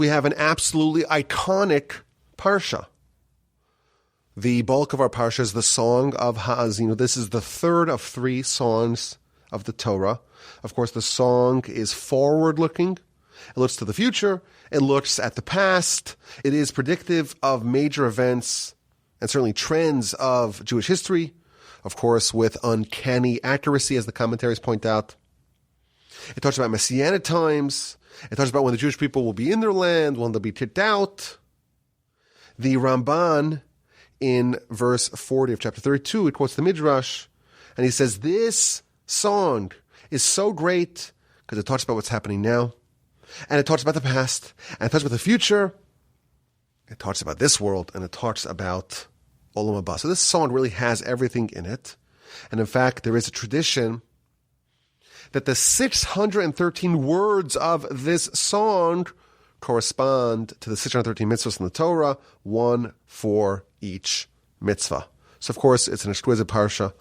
we have an absolutely iconic Parsha. The bulk of our Parsha is the Song of Haazinu. This is the third of 3 songs of the Torah. Of course, the song is forward-looking. It looks to the future. It looks at the past. It is predictive of major events and certainly trends of Jewish history, of course, with uncanny accuracy, as the commentaries point out. It talks about Messianic times. It talks about when the Jewish people will be in their land, when they'll be kicked out. The Ramban, in verse 40 of chapter 32, it quotes the Midrash, and he says, this song is so great because it talks about what's happening now, and it talks about the past, and it talks about the future, it talks about this world, and it talks about Olam Haba. So this song really has everything in it. And in fact, there is a tradition that the 613 words of this song correspond to the 613 mitzvahs in the Torah, 1 for each mitzvah. So of course, it's an exquisite parsha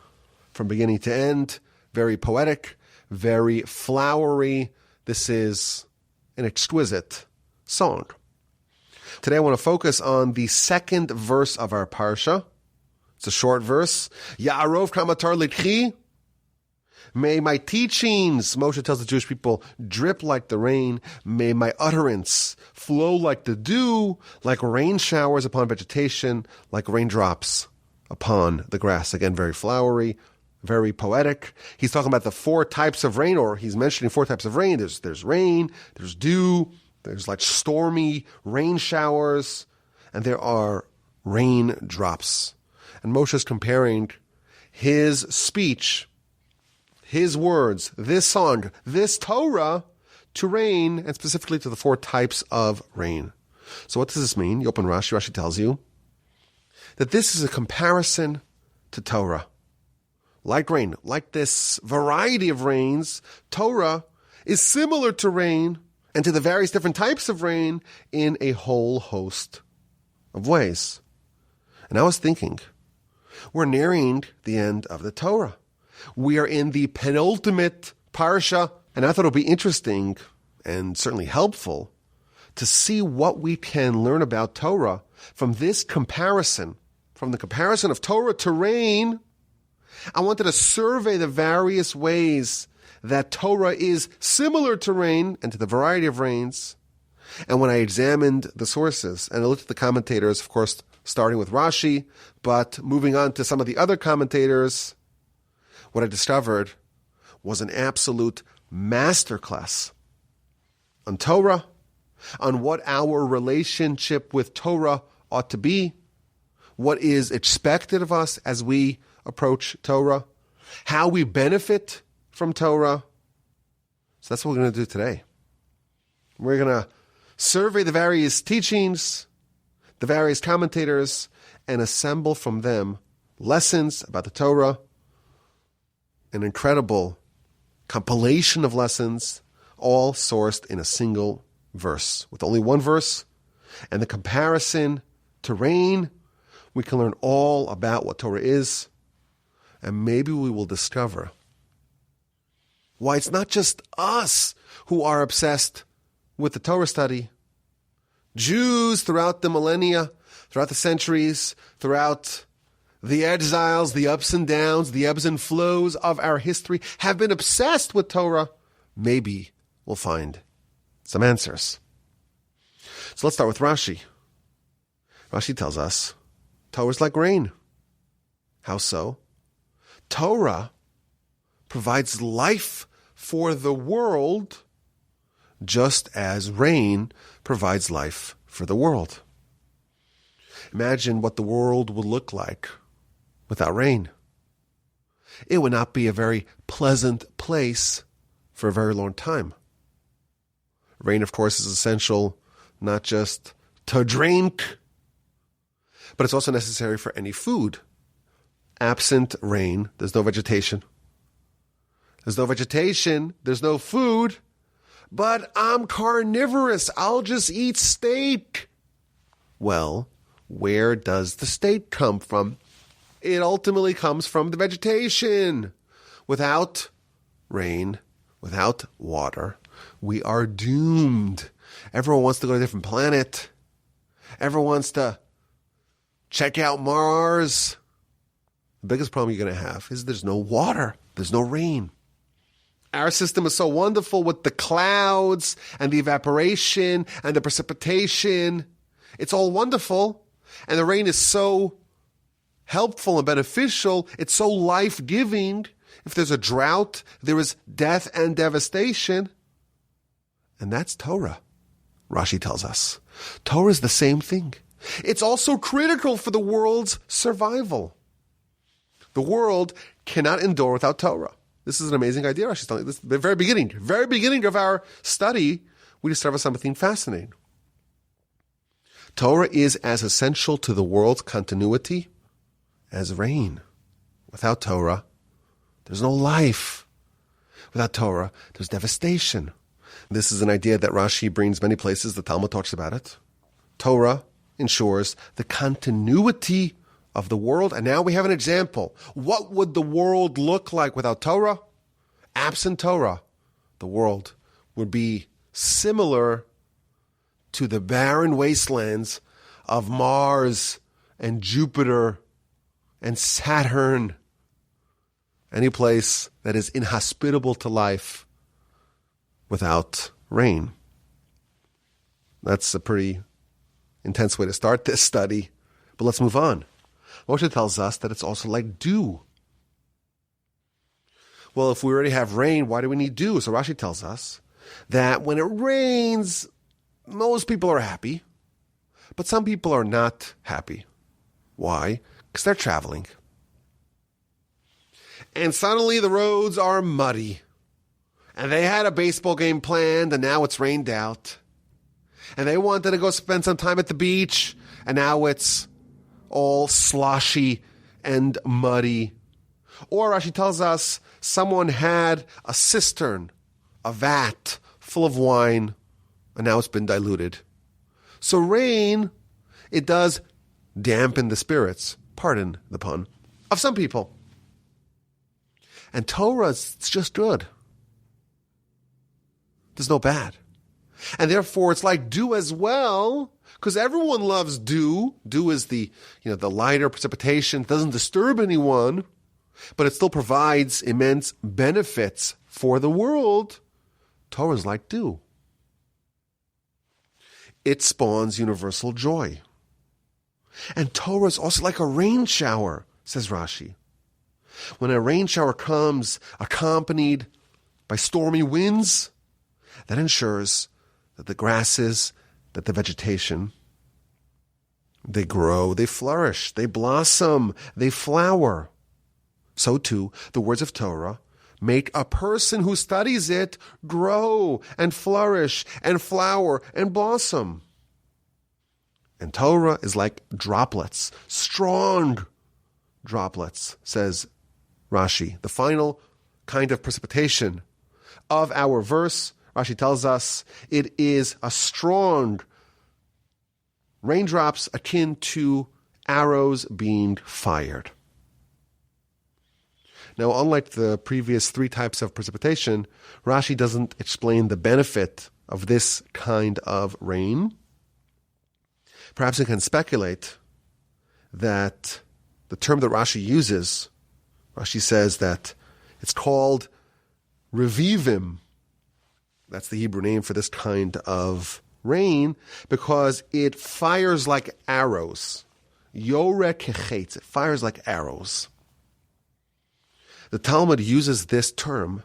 from beginning to end, very poetic, very flowery. This is an exquisite song. Today I want to focus on the second verse of our parsha. It's a short verse. Ya'arov kamatar litchi. May my teachings, Moshe tells the Jewish people, drip like the rain. May my utterance flow like the dew, like rain showers upon vegetation, like raindrops upon the grass. Again, very flowery, very poetic. He's talking about the 4 types of rain, or he's mentioning 4 types of rain. There's rain, there's dew, there's like stormy rain showers, and there are raindrops. And Moshe is comparing his speech, his words, this song, this Torah, to rain, and specifically to the 4 types of rain. So what does this mean? You open Rashi. Rashi tells you that this is a comparison to Torah. Like rain, like this variety of rains, Torah is similar to rain and to the various different types of rain in a whole host of ways. And I was thinking, we're nearing the end of the Torah. We are in the penultimate Parsha, and I thought it would be interesting and certainly helpful to see what we can learn about Torah from this comparison, from the comparison of Torah to rain. I wanted to survey the various ways that Torah is similar to rain and to the variety of rains. And when I examined the sources, and I looked at the commentators, of course, starting with Rashi, but moving on to some of the other commentators, what I discovered was an absolute masterclass on Torah, on what our relationship with Torah ought to be, what is expected of us as we approach Torah, how we benefit from Torah. So that's what we're going to do today. We're going to survey the various teachings, the various commentators, and assemble from them lessons about the Torah, an incredible compilation of lessons, all sourced in a single verse. With only one verse and the comparison to rain, we can learn all about what Torah is, and maybe we will discover why it's not just us who are obsessed with the Torah study. Jews throughout the millennia, throughout the centuries, throughout the exiles, the ups and downs, the ebbs and flows of our history have been obsessed with Torah. Maybe we'll find some answers. So let's start with Rashi. Rashi tells us Torah is like rain. How so? Torah provides life for the world just as rain provides life for the world. Imagine what the world would look like without rain. It would not be a very pleasant place for a very long time. Rain, of course, is essential not just to drink, but it's also necessary for any food. Absent rain, there's no vegetation. There's no vegetation, there's no food, but I'm carnivorous, I'll just eat steak. Well, where does the steak come from? It ultimately comes from the vegetation. Without rain, without water, we are doomed. Everyone wants to go to a different planet. Everyone wants to check out Mars. The biggest problem you're going to have is there's no water. There's no rain. Our system is so wonderful with the clouds and the evaporation and the precipitation. It's all wonderful. And the rain is so helpful and beneficial. It's so life-giving. If there's a drought, there is death and devastation. And that's Torah, Rashi tells us. Torah is the same thing. It's also critical for the world's survival. The world cannot endure without Torah. This is an amazing idea, Rashi's telling us. The very beginning of our study, we discover something fascinating. Torah is as essential to the world's continuity as rain. Without Torah, there's no life. Without Torah, there's devastation. This is an idea that Rashi brings many places. The Talmud talks about it. Torah ensures the continuity of the world. And now we have an example. What would the world look like without Torah? Absent Torah, the world would be similar to the barren wastelands of Mars and Jupiter and Saturn. Any place that is inhospitable to life without rain. That's a pretty intense way to start this study. But let's move on. Moshe tells us that it's also like dew. Well, if we already have rain, why do we need dew? So Rashi tells us that when it rains, most people are happy, but some people are not happy. Why? Because they're traveling. And suddenly the roads are muddy. And they had a baseball game planned, and now it's rained out. And they wanted to go spend some time at the beach, and now it's all sloshy and muddy. Or Rashi tells us someone had a cistern, a vat full of wine, and now it's been diluted. So rain, it does dampen the spirits, pardon the pun, of some people. And Torah is just good. There's no bad. And therefore it's like dew as well, because everyone loves dew. Dew is the lighter precipitation. It doesn't disturb anyone, but it still provides immense benefits for the world. Torah is like dew. It spawns universal joy. And Torah is also like a rain shower, says Rashi. When a rain shower comes accompanied by stormy winds, that ensures that the grasses, that the vegetation, they grow, they flourish, they blossom, they flower. So too, the words of Torah make a person who studies it grow and flourish and flower and blossom. And Torah is like droplets, strong droplets, says Rashi. The final kind of precipitation of our verse, Rashi tells us, it is a strong raindrops akin to arrows being fired. Now, unlike the previous three types of precipitation, Rashi doesn't explain the benefit of this kind of rain. Perhaps we can speculate that the term that Rashi uses, Rashi says that it's called revivim. That's the Hebrew name for this kind of rain, because it fires like arrows. Yoreh kechetz, it fires like arrows. The Talmud uses this term,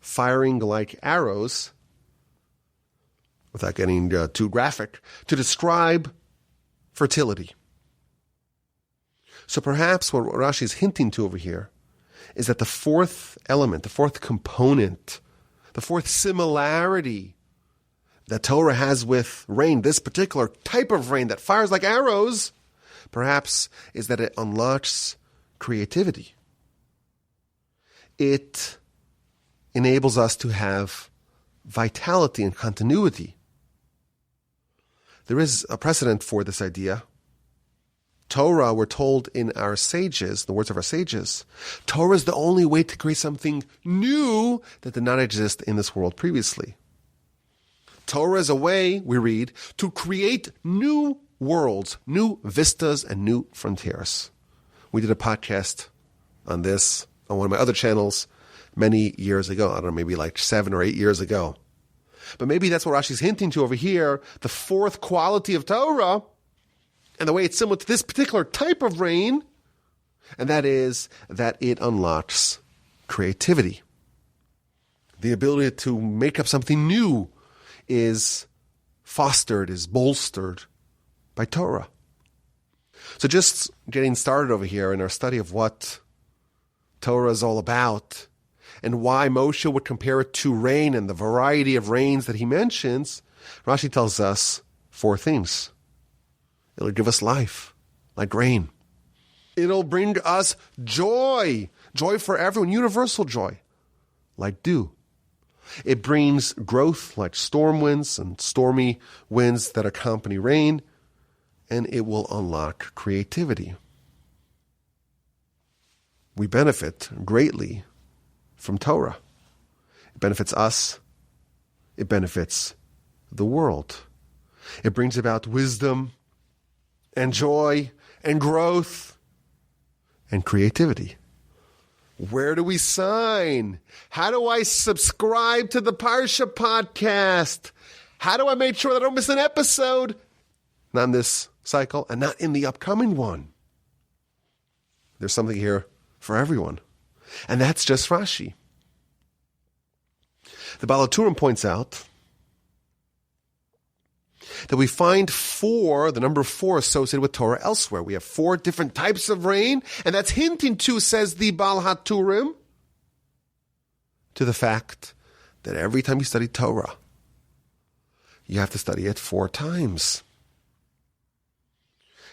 firing like arrows, without getting too graphic, to describe fertility. So perhaps what Rashi is hinting to over here is that the fourth element, the fourth component, the fourth similarity that Torah has with rain, this particular type of rain that fires like arrows, perhaps is that it unlocks creativity. It enables us to have vitality and continuity. There is a precedent for this idea. Torah, we're told in our sages, the words of our sages, Torah is the only way to create something new that did not exist in this world previously. Torah is a way, we read, to create new worlds, new vistas, and new frontiers. We did a podcast on this on one of my other channels many years ago. I don't know, maybe like 7 or 8 years ago. But maybe that's what Rashi's hinting to over here, the fourth quality of Torah, and the way it's similar to this particular type of rain, and that is that it unlocks creativity. The ability to make up something new is fostered, is bolstered by Torah. So just getting started over here in our study of what Torah is all about and why Moshe would compare it to rain and the variety of rains that he mentions, Rashi tells us 4 things. It'll give us life, like rain. It'll bring us joy, joy for everyone, universal joy, like dew. It brings growth, like storm winds and stormy winds that accompany rain, and it will unlock creativity. We benefit greatly from Torah. It benefits us. It benefits the world. It brings about wisdom and joy and growth and creativity. Where do we sign? How do I subscribe to the Parsha podcast? How do I make sure that I don't miss an episode? Not in this cycle and not in the upcoming one. There's something here for everyone. And that's just Rashi. The Baal HaTurim points out that we find the number 4 associated with Torah elsewhere. We have 4 different types of rain, and that's hinting to, says the Baal HaTurim, to the fact that every time you study Torah, you have to study it 4 times.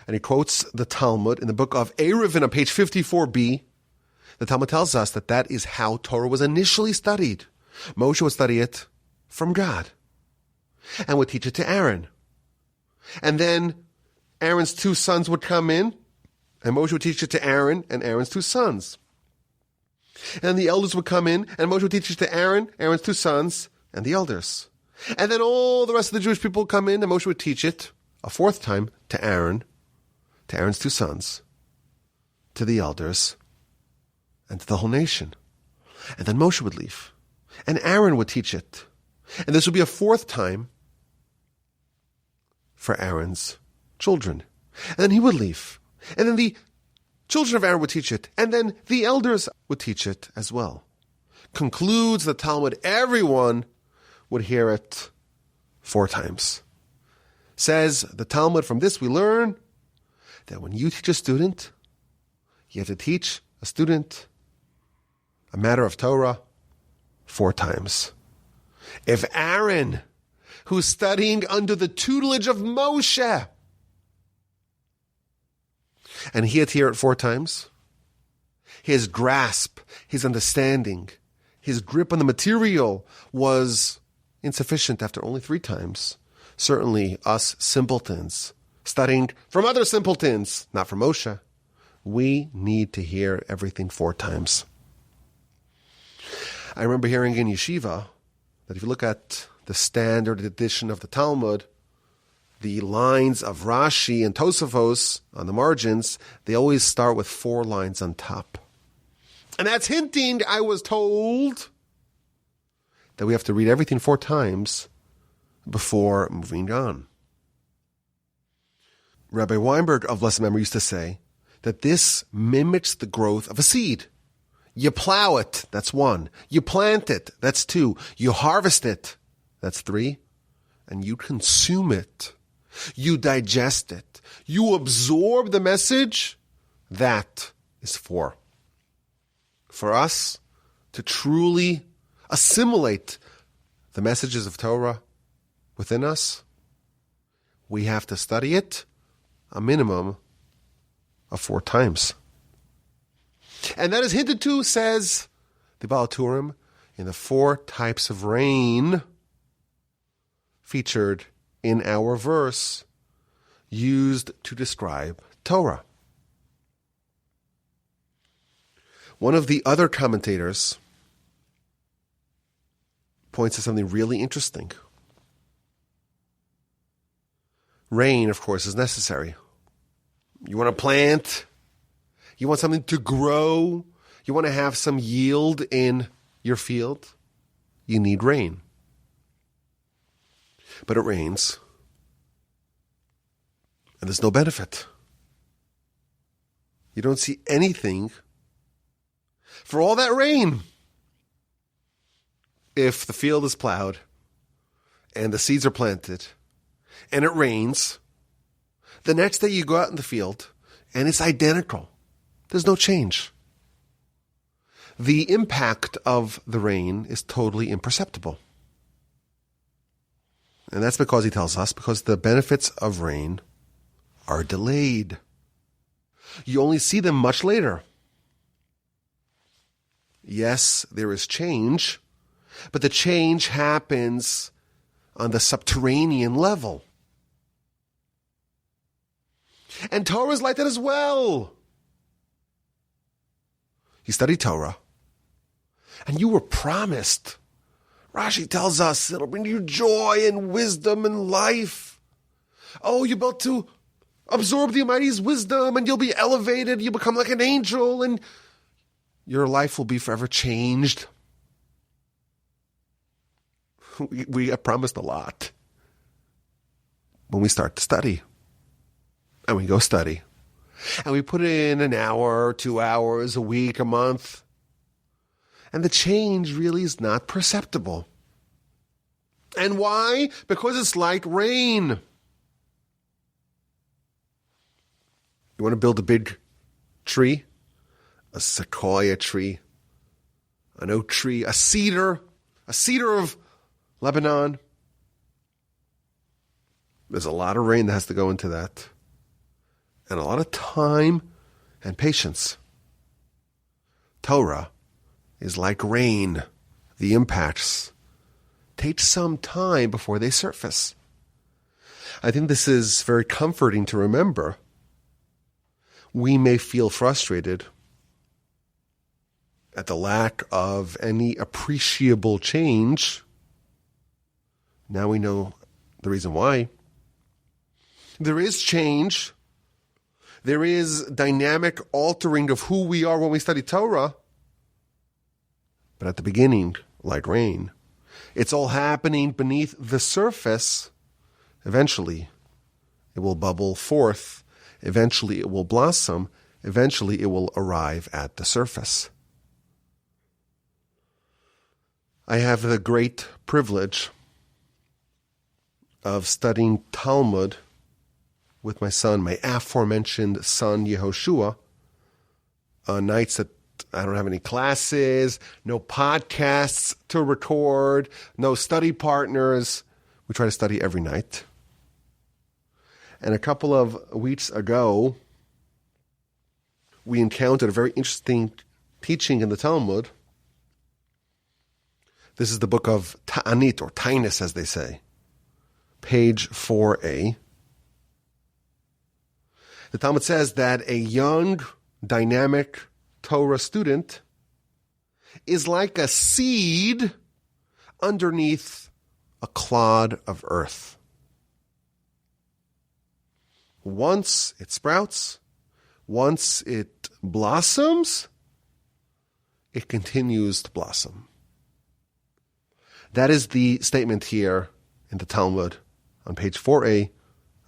And he quotes the Talmud in the book of Eruvin on page 54b. The Talmud tells us that that is how Torah was initially studied. Moshe would study it from God and would teach it to Aaron. And then Aaron's 2 sons would come in, and Moshe would teach it to Aaron and Aaron's 2 sons. And the elders would come in, and Moshe would teach it to Aaron, Aaron's 2 sons, and the elders. And then all the rest of the Jewish people would come in, and Moshe would teach it a 4th time to Aaron, to Aaron's 2 sons, to the elders, and to the whole nation. And then Moshe would leave, and Aaron would teach it. And this would be a 4th time for Aaron's children. And then he would leave. And then the children of Aaron would teach it. And then the elders would teach it as well. Concludes the Talmud, everyone would hear it 4 times. Says the Talmud, from this we learn that when you teach a student, you have to teach a student a matter of Torah 4 times. If Aaron, who's studying under the tutelage of Moshe, and he had to hear it 4 times, his grasp, his understanding, his grip on the material was insufficient after only 3 times. Certainly us simpletons, studying from other simpletons, not from Moshe, we need to hear everything 4 times. I remember hearing in yeshiva that if you look at the standard edition of the Talmud, the lines of Rashi and Tosafos on the margins, they always start with 4 lines on top. And that's hinting, I was told, that we have to read everything 4 times before moving on. Rabbi Weinberg of blessed memory used to say that this mimics the growth of a seed. You plow it, that's 1. You plant it, that's 2. You harvest it, that's 3. And you consume it. You digest it. You absorb the message, that is 4. For us to truly assimilate the messages of Torah within us, we have to study it a minimum of 4 times. And that is hinted to, says the Baal HaTurim, in the 4 types of rain featured in our verse used to describe Torah. One of the other commentators points to something really interesting. Rain, of course, is necessary. You want to plant, you want something to grow, you want to have some yield in your field, you need rain. But it rains, and there's no benefit. You don't see anything for all that rain. If the field is plowed and the seeds are planted and it rains, the next day you go out in the field and it's identical. There's no change. The impact of the rain is totally imperceptible. And that's because he tells us, because the benefits of rain are delayed. You only see them much later. Yes, there is change, but the change happens on the subterranean level. And Torah is like that as well. You study Torah, and you were promised. Rashi tells us it'll bring you joy and wisdom and life. Oh, you're about to absorb the Almighty's wisdom, and you'll be elevated. You'll become like an angel, and your life will be forever changed. We are promised a lot when we start to study. And we go study. And we put in an hour, 2 hours, a week, a month. And the change really is not perceptible. And why? Because it's like rain. You want to build a big tree? A sequoia tree, an oak tree, a cedar of Lebanon. There's a lot of rain that has to go into that. And a lot of time and patience. Torah is like rain. The impacts take some time before they surface. I think this is very comforting to remember. We may feel frustrated at the lack of any appreciable change. Now we know the reason why. There is change. There is dynamic altering of who we are when we study Torah. But at the beginning, like rain, it's all happening beneath the surface. Eventually, it will bubble forth. Eventually, it will blossom. Eventually, it will arrive at the surface. I have the great privilege of studying Talmud with my son, my aforementioned son Yehoshua, on nights that I don't have any classes, no podcasts to record, no study partners. We try to study every night. And a couple of weeks ago, we encountered a very interesting teaching in the Talmud. This is the book of Ta'anit, or Tainus, as they say, page 4a. The Talmud says that a young, dynamic Torah student is like a seed underneath a clod of earth. Once it sprouts, once it blossoms, it continues to blossom. That is the statement here in the Talmud on page 4a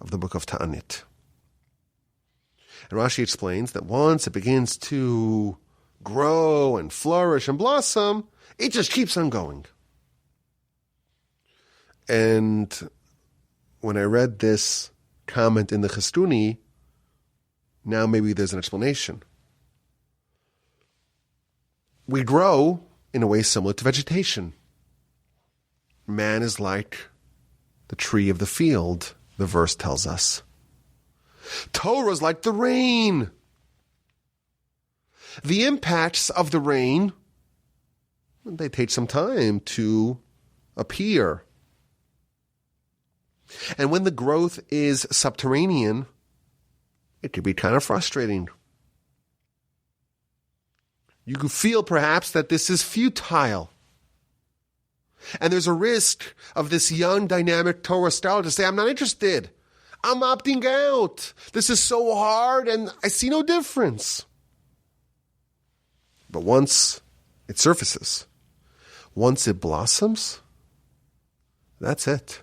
of the book of Ta'anit. And Rashi explains that once it begins to grow and flourish and blossom, it just keeps on going. And when I read this comment in the Chistuni, now maybe there's an explanation. We grow in a way similar to vegetation. Man is like the tree of the field, the verse tells us. Torah is like the rain. The impacts of the rain, they take some time to appear. And when the growth is subterranean, it can be kind of frustrating. You could feel perhaps that this is futile. And there's a risk of this young, dynamic Torah scholar to say, I'm not interested. I'm opting out. This is so hard and I see no difference. But once it surfaces, once it blossoms, that's it.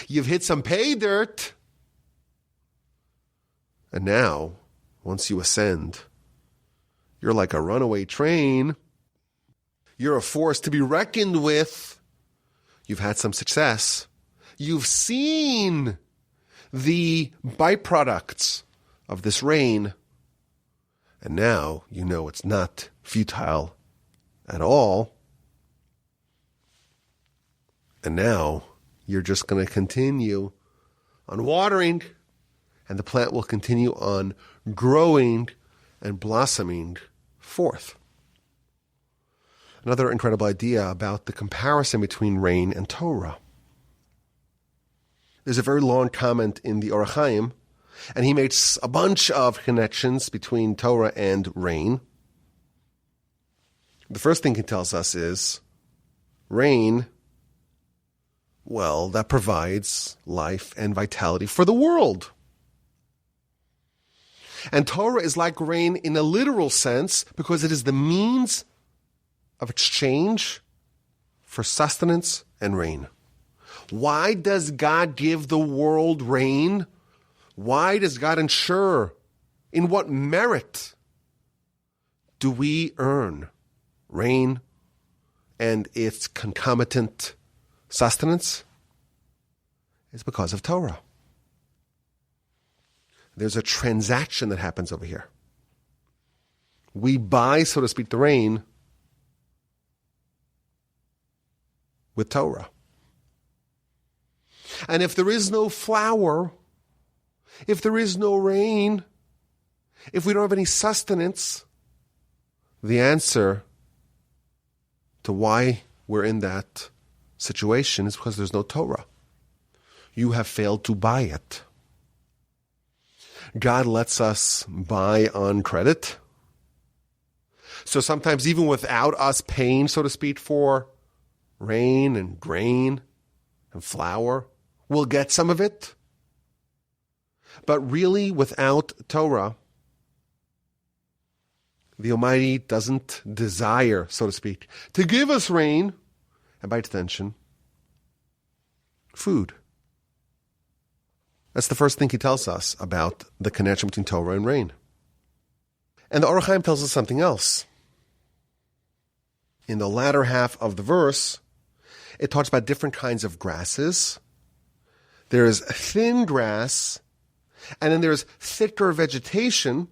You've hit some pay dirt. And now, once you ascend, you're like a runaway train. You're a force to be reckoned with. You've had some success. You've seen the byproducts of this rain. And now you know it's not futile at all. And now you're just going to continue on watering, and the plant will continue on growing and blossoming forth. Another incredible idea about the comparison between rain and Torah. There's a very long comment in the Or HaChaim, and he makes a bunch of connections between Torah and rain. The first thing he tells us is rain, well, that provides life and vitality for the world. And Torah is like rain in a literal sense because it is the means of exchange for sustenance and rain. Why does God give the world rain? Why does God ensure? In what merit do we earn rain and its concomitant sustenance? It's because of Torah. There's a transaction that happens over here. We buy, so to speak, the rain with Torah. And if there is no flower, if there is no rain, if we don't have any sustenance, the answer to why we're in that situation is because there's no Torah. You have failed to buy it. God lets us buy on credit. So sometimes even without us paying, so to speak, for rain and grain and flour, we'll get some of it. But really, without Torah, the Almighty doesn't desire, so to speak, to give us rain, and by extension, food. That's the first thing he tells us about the connection between Torah and rain. And the Or HaChaim tells us something else. In the latter half of the verse, it talks about different kinds of grasses. There's thin grass, and then there's thicker vegetation.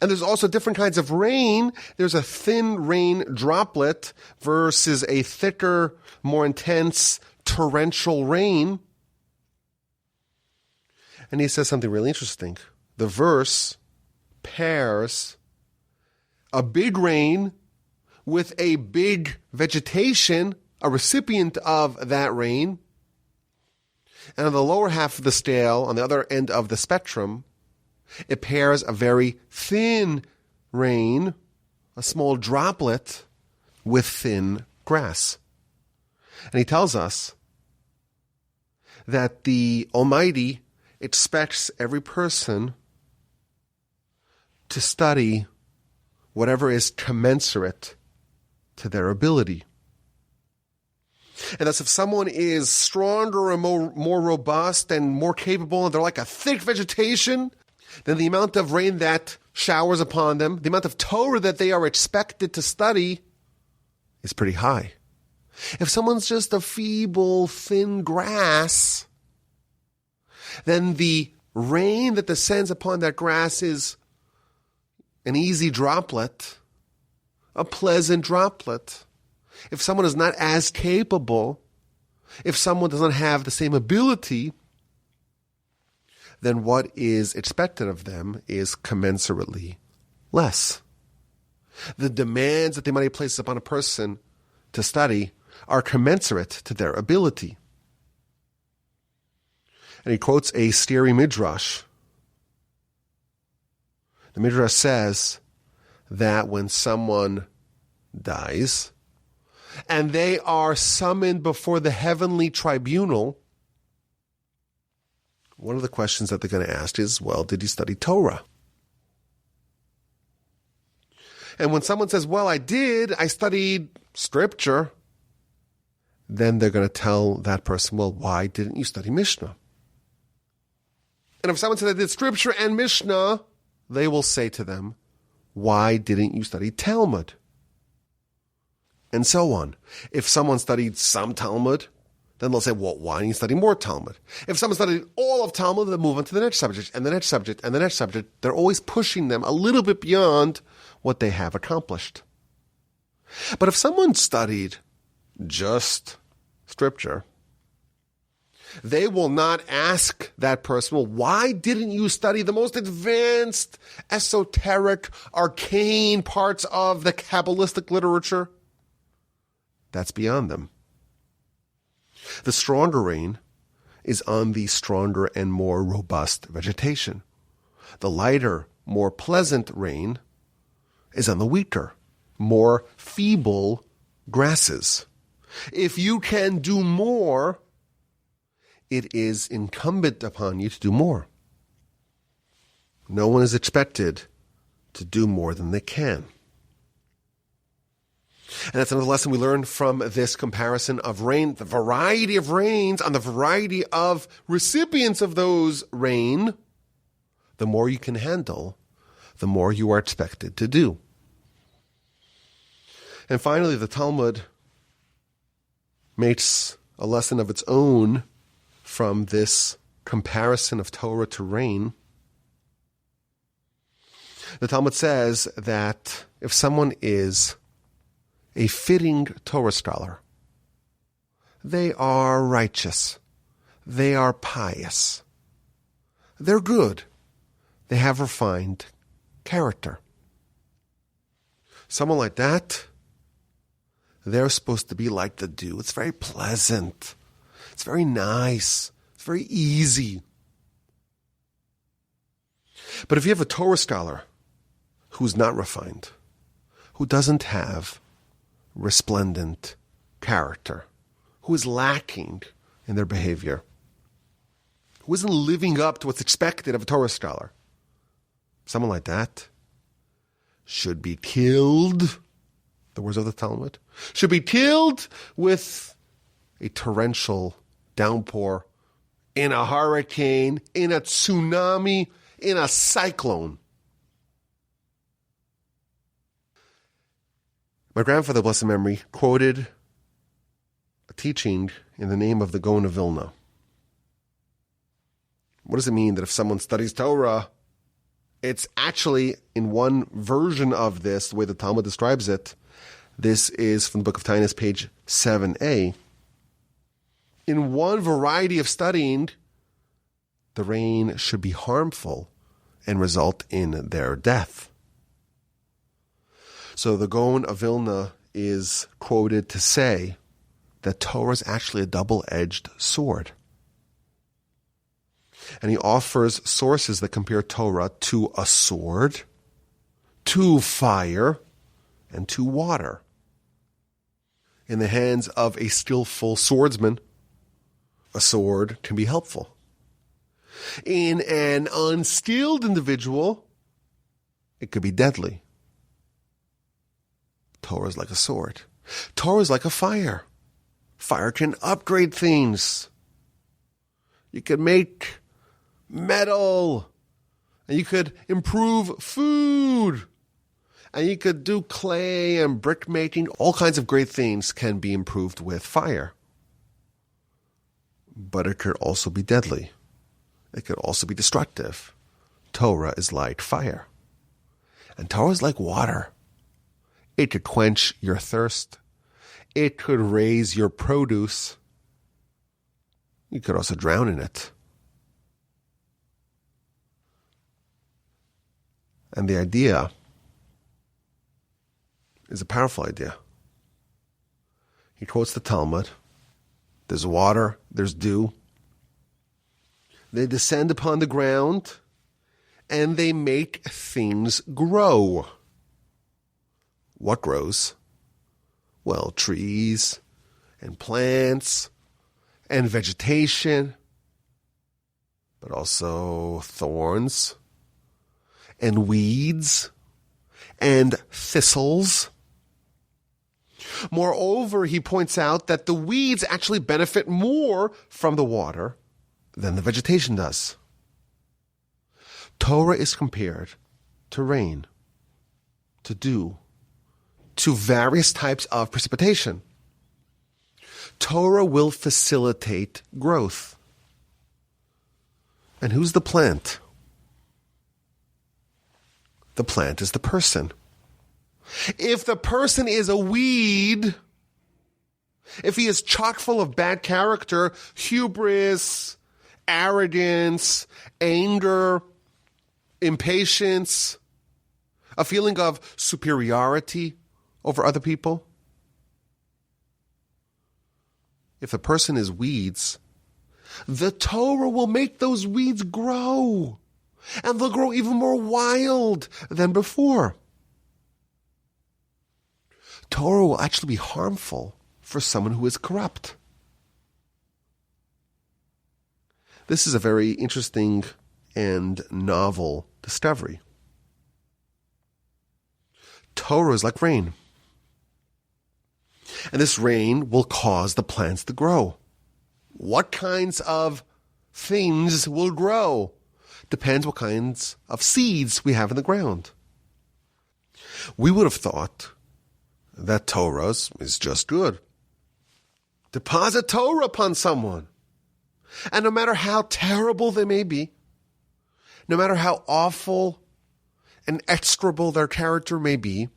And there's also different kinds of rain. There's a thin rain droplet versus a thicker, more intense torrential rain. And he says something really interesting. The verse pairs a big rain with a big vegetation, a recipient of that rain. And on the lower half of the scale, on the other end of the spectrum, it pairs a very thin rain, a small droplet, with thin grass. And he tells us that the Almighty expects every person to study whatever is commensurate to their ability. And thus, if someone is stronger and more robust and more capable, and they're like a thick vegetation, then the amount of rain that showers upon them, the amount of Torah that they are expected to study, is pretty high. If someone's just a feeble, thin grass, then the rain that descends upon that grass is an easy droplet, a pleasant droplet. If someone is not as capable, if someone does not have the same ability, then what is expected of them is commensurately less. The demands that the Almighty places upon a person to study are commensurate to their ability. And he quotes a scary midrash. The midrash says that when someone dies and they are summoned before the heavenly tribunal, one of the questions that they're going to ask is, well, did you study Torah? And when someone says, well, I did, I studied scripture, then they're going to tell that person, well, why didn't you study Mishnah? And if someone says, I did scripture and Mishnah, they will say to them, why didn't you study Talmud? And so on. If someone studied some Talmud, then they'll say, well, why didn't you study more Talmud? If someone studied all of Talmud, they'll move on to the next subject, and the next subject, and the next subject. They're always pushing them a little bit beyond what they have accomplished. But if someone studied just scripture, they will not ask that person, well, why didn't you study the most advanced, esoteric, arcane parts of the Kabbalistic literature? That's beyond them. The stronger rain is on the stronger and more robust vegetation. The lighter, more pleasant rain is on the weaker, more feeble grasses. If you can do more, it is incumbent upon you to do more. No one is expected to do more than they can. And that's another lesson we learned from this comparison of rain, the variety of rains on the variety of recipients of those rain. The more you can handle, the more you are expected to do. And finally, the Talmud makes a lesson of its own from this comparison of Torah to rain. The Talmud says that if someone is a fitting Torah scholar, they are righteous, they are pious, they're good, they have refined character. Someone like that, they're supposed to be like the dew. It's very pleasant. It's very nice. It's very easy. But if you have a Torah scholar who's not refined, who doesn't have resplendent character, who is lacking in their behavior, who isn't living up to what's expected of a Torah scholar, someone like that should be killed, the words of the Talmud, should be killed with a torrential downpour, in a hurricane, in a tsunami, in a cyclone. My grandfather, blessed memory, quoted a teaching in the name of the Gaon of Vilna. What does it mean that if someone studies Torah, it's actually in one version of this, the way the Talmud describes it. This is from the book of Tainus, page 7a. In one variety of studying, the rain should be harmful and result in their death. So the Gaon of Vilna is quoted to say that Torah is actually a double-edged sword. And he offers sources that compare Torah to a sword, to fire, and to water. In the hands of a skillful swordsman, a sword can be helpful. In an unskilled individual, it could be deadly. Torah is like a sword. Torah is like a fire. Fire can upgrade things. You can make metal, and you could improve food, and you could do clay and brick making. All kinds of great things can be improved with fire. But it could also be deadly. It could also be destructive. Torah is like fire. And Torah is like water. It could quench your thirst. It could raise your produce. You could also drown in it. And the idea is a powerful idea. He quotes the Talmud. There's water, there's dew. They descend upon the ground, and they make things grow. What grows? Well, trees and plants and vegetation. But but also thorns and weeds and thistles. Moreover, he points out that the weeds actually benefit more from the water than the vegetation does. Torah is compared to rain, to dew, to various types of precipitation. Torah will facilitate growth. And who's the plant? The plant is the person. If the person is a weed, if he is chock full of bad character, hubris, arrogance, anger, impatience, a feeling of superiority over other people, if the person is weeds, the Torah will make those weeds grow, and they'll grow even more wild than before. Torah will actually be harmful for someone who is corrupt. This is a very interesting and novel discovery. Torah is like rain. And this rain will cause the plants to grow. What kinds of things will grow? Depends what kinds of seeds we have in the ground. We would have thought that Torah is just good. Deposit Torah upon someone. And no matter how terrible they may be, no matter how awful and execrable their character may be,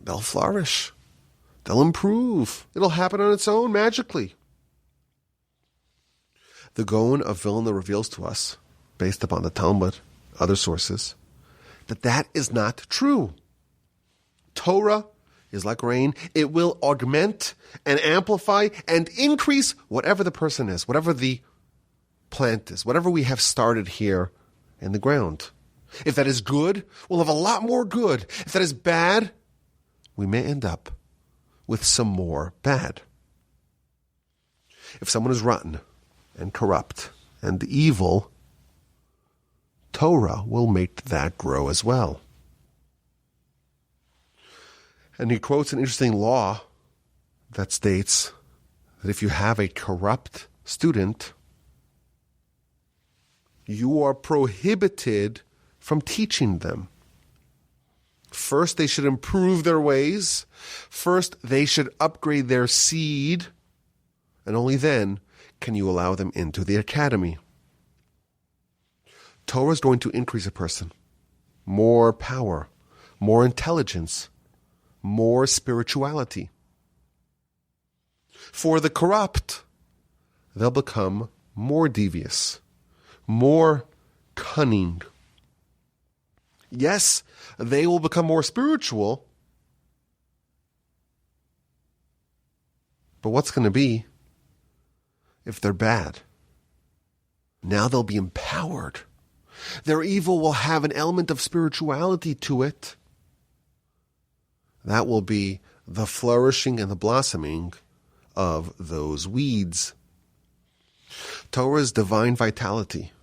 they'll flourish. They'll improve. It'll happen on its own magically. The Gaon of Vilna reveals to us, based upon the Talmud, other sources, that is not true. Torah is like rain. It will augment and amplify and increase whatever the person is, whatever the plant is, whatever we have started here in the ground. If that is good, we'll have a lot more good. If that is bad, we may end up with some more bad. If someone is rotten and corrupt and evil, Torah will make that grow as well. And he quotes an interesting law that states that if you have a corrupt student, you are prohibited from teaching them. First, they should improve their ways. First, they should upgrade their seed. And only then can you allow them into the academy. Torah is going to increase a person. More power, more intelligence, more spirituality. For the corrupt, they'll become more devious, more cunning. Yes, they will become more spiritual, but what's going to be if they're bad? Now they'll be empowered. Their evil will have an element of spirituality to it. That will be the flourishing and the blossoming of those weeds. Torah is divine vitality.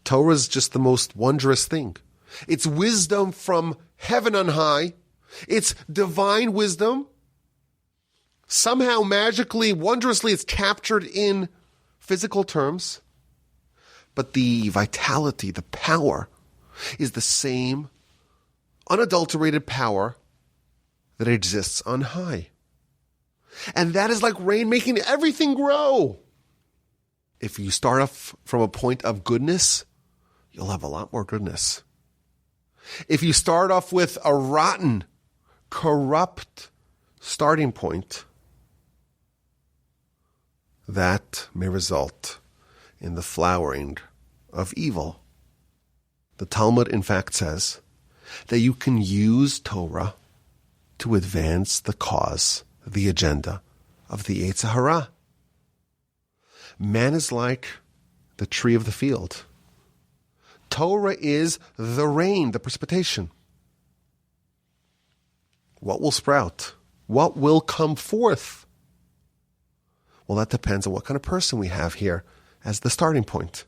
Torah is just the most wondrous thing. It's wisdom from heaven on high. It's divine wisdom. Somehow, magically, wondrously, it's captured in physical terms. But the vitality, the power, is the same unadulterated power that exists on high. And that is like rain making everything grow. If you start off from a point of goodness, you'll have a lot more goodness. If you start off with a rotten, corrupt starting point, that may result in the flowering of evil. The Talmud, in fact, says that you can use Torah to advance the cause, the agenda of the Yetzer Hara. Man is like the tree of the field. Torah is the rain, the precipitation. What will sprout? What will come forth? Well, that depends on what kind of person we have here as the starting point.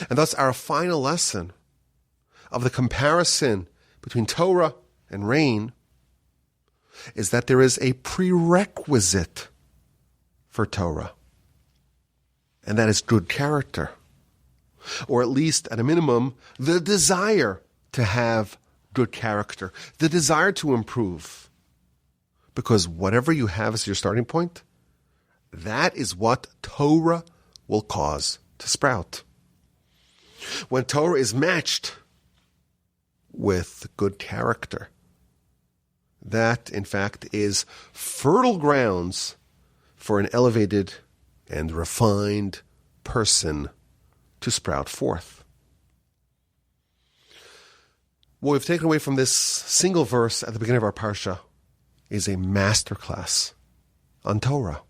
And thus our final lesson of the comparison between Torah and rain is that there is a prerequisite for Torah, and that is good character, or at least, at a minimum, the desire to have good character, the desire to improve. Because whatever you have as your starting point, that is what Torah will cause to sprout. When Torah is matched with good character, that, in fact, is fertile grounds for an elevated and refined person to sprout forth. What we've taken away from this single verse at the beginning of our Parsha is a masterclass on Torah.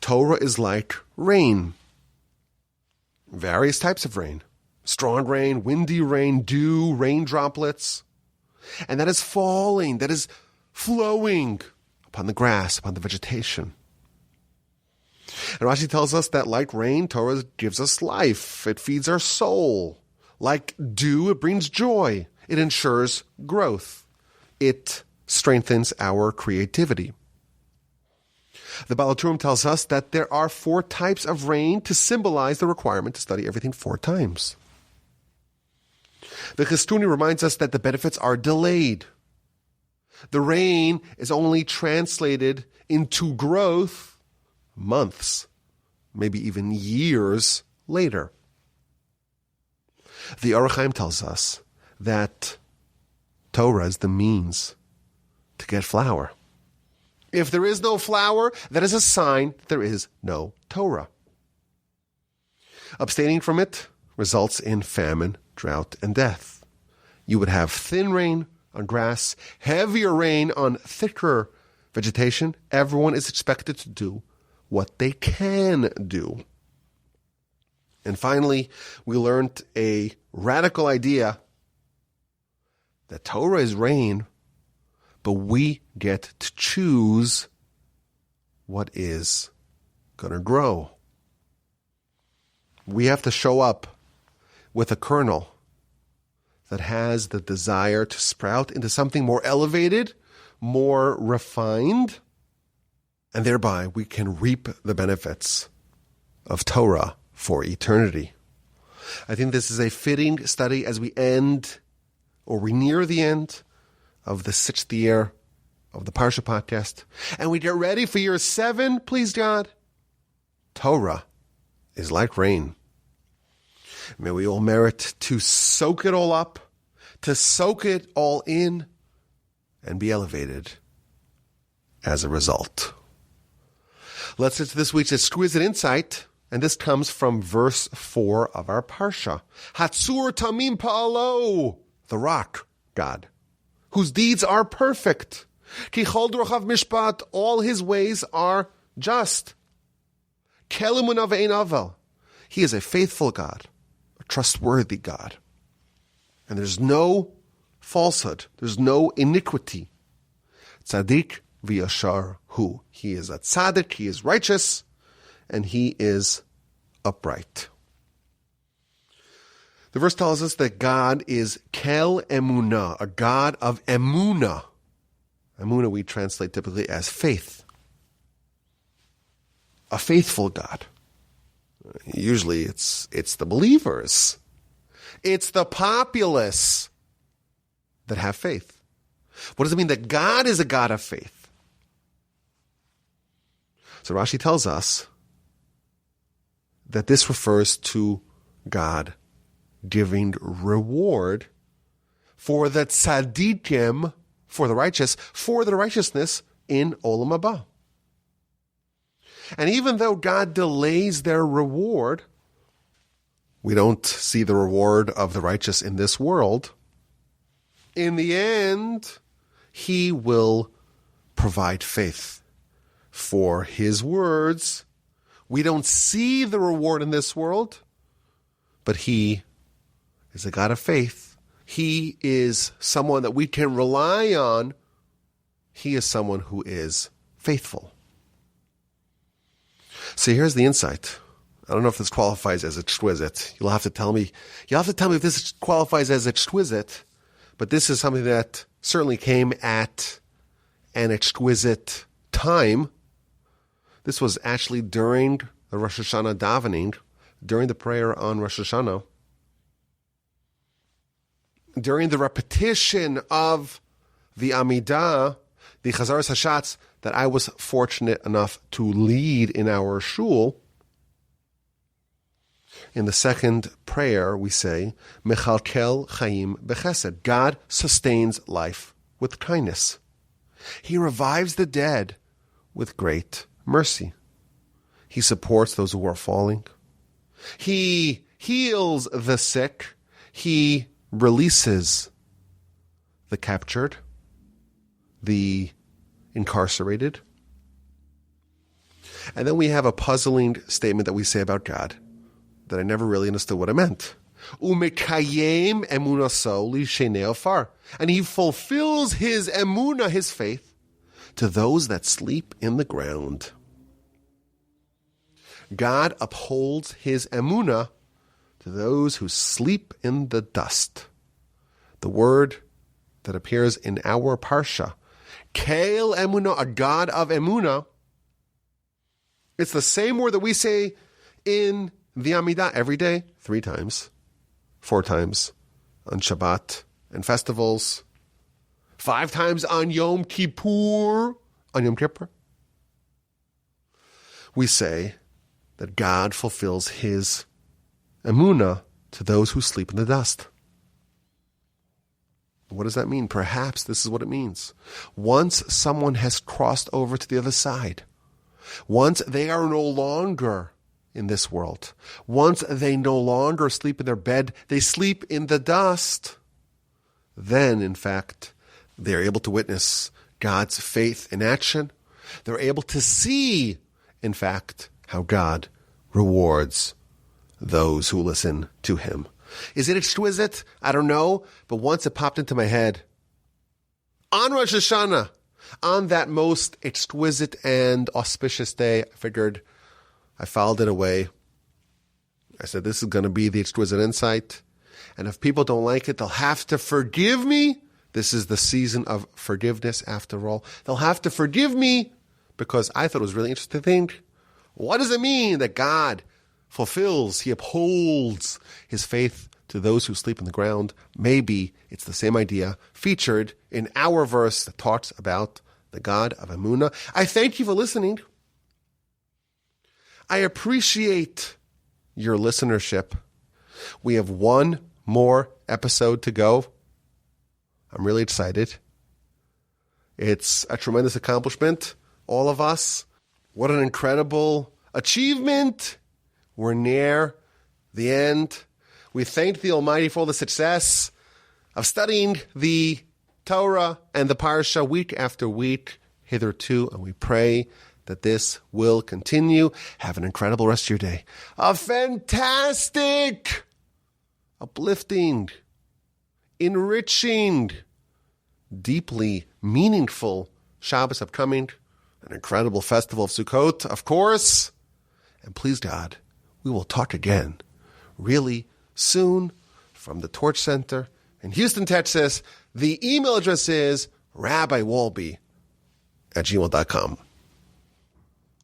Torah is like rain. Various types of rain. Strong rain, windy rain, dew, rain droplets. And that is falling, that is flowing upon the grass, upon the vegetation. And Rashi tells us that like rain, Torah gives us life. It feeds our soul. Like dew, it brings joy. It ensures growth. It strengthens our creativity. The Baal HaTurim tells us that there are 4 types of rain to symbolize the requirement to study everything 4 times. The Chistuni reminds us that the benefits are delayed. The rain is only translated into growth months, maybe even years later. The Orach Chaim tells us that Torah is the means to get flour. If there is no flour, that is a sign that there is no Torah. Abstaining from it results in famine, drought, and death. You would have thin rain on grass, heavier rain on thicker vegetation. Everyone is expected to do what they can do. And finally, we learned a radical idea that Torah is rain, but we get to choose what is going to grow. We have to show up with a kernel that has the desire to sprout into something more elevated, more refined, and thereby we can reap the benefits of Torah for eternity. I think this is a fitting study as we end, or we near the end, of the 6th year of the Parsha podcast, and we get ready for year 7, please God. Torah is like rain. May we all merit to soak it all up, to soak it all in, and be elevated as a result. Let's get to this week's exquisite insight, and this comes from verse 4 of our Parsha. Hatzur tamim pa'alo, the rock, God, whose deeds are perfect. Ki chol drochav mishpat, all his ways are just. Kelimun ve'ein avel, he is a faithful God, a trustworthy God. And there's no falsehood, there's no iniquity. Tzaddik v'yashar hu, he is a tzaddik, he is righteous, and he is upright. The verse tells us that God is kel emunah, a God of emunah. Emunah we translate typically as faith. A faithful God. Usually it's the believers. It's the populace that have faith. What does it mean that God is a God of faith? So Rashi tells us that this refers to God giving reward for the tzaddikim, for the righteous, for their righteousness in Olam Haba. And even though God delays their reward, we don't see the reward of the righteous in this world. In the end, he will provide faith for his words. We don't see the reward in this world, but he is a God of faith. He is someone that we can rely on. He is someone who is faithful. See, here's the insight. I don't know if this qualifies as exquisite. You'll have to tell me if this qualifies as exquisite, but this is something that certainly came at an exquisite time. This was actually during the Rosh Hashanah davening, during the prayer on Rosh Hashanah, during the repetition of the Amidah, the Chazaras Hashatz, that I was fortunate enough to lead in our shul. In the second prayer, we say, Mechalkel Chaim Bechesed. God sustains life with kindness. He revives the dead with great mercy. He supports those who are falling. He heals the sick. He releases the captured, the incarcerated. And then we have a puzzling statement that we say about God that I never really understood what it meant. Umekayem emunaso lishenei afar. And he fulfills his emunah, his faith, to those that sleep in the ground. God upholds his emunah to those who sleep in the dust. The word that appears in our Parsha, Kael emunah, a God of emunah, it's the same word that we say in the Amidah every day, 3 times, 4 times on Shabbat and festivals, 5 times on Yom Kippur. We say that God fulfills his emunah to those who sleep in the dust. What does that mean? Perhaps this is what it means. Once someone has crossed over to the other side, once they are no longer in this world, once they no longer sleep in their bed, they sleep in the dust, then, in fact, they're able to witness God's faith in action. They're able to see, in fact, how God rewards those who listen to him. Is it exquisite? I don't know, but once it popped into my head, on Rosh Hashanah, on that most exquisite and auspicious day, I figured I filed it away. I said, this is going to be the exquisite insight. And if people don't like it, they'll have to forgive me. This is the season of forgiveness, after all. They'll have to forgive me because I thought it was really interesting to think, what does it mean that God fulfills, he upholds his faith to those who sleep in the ground? Maybe it's the same idea featured in our verse that talks about the God of Emunah. I thank you for listening. I appreciate your listenership. We have 1 more episode to go. I'm really excited. It's a tremendous accomplishment. All of us. What an incredible achievement. We're near the end. We thank the Almighty for all the success of studying the Torah and the Parsha week after week hitherto, and we pray that this will continue. Have an incredible rest of your day. A fantastic, uplifting, enriching, deeply meaningful Shabbos upcoming, an incredible festival of Sukkot, of course. And please God, we will talk again really soon from the Torch Center in Houston, Texas. The email address is rabbiwalby@gmail.com.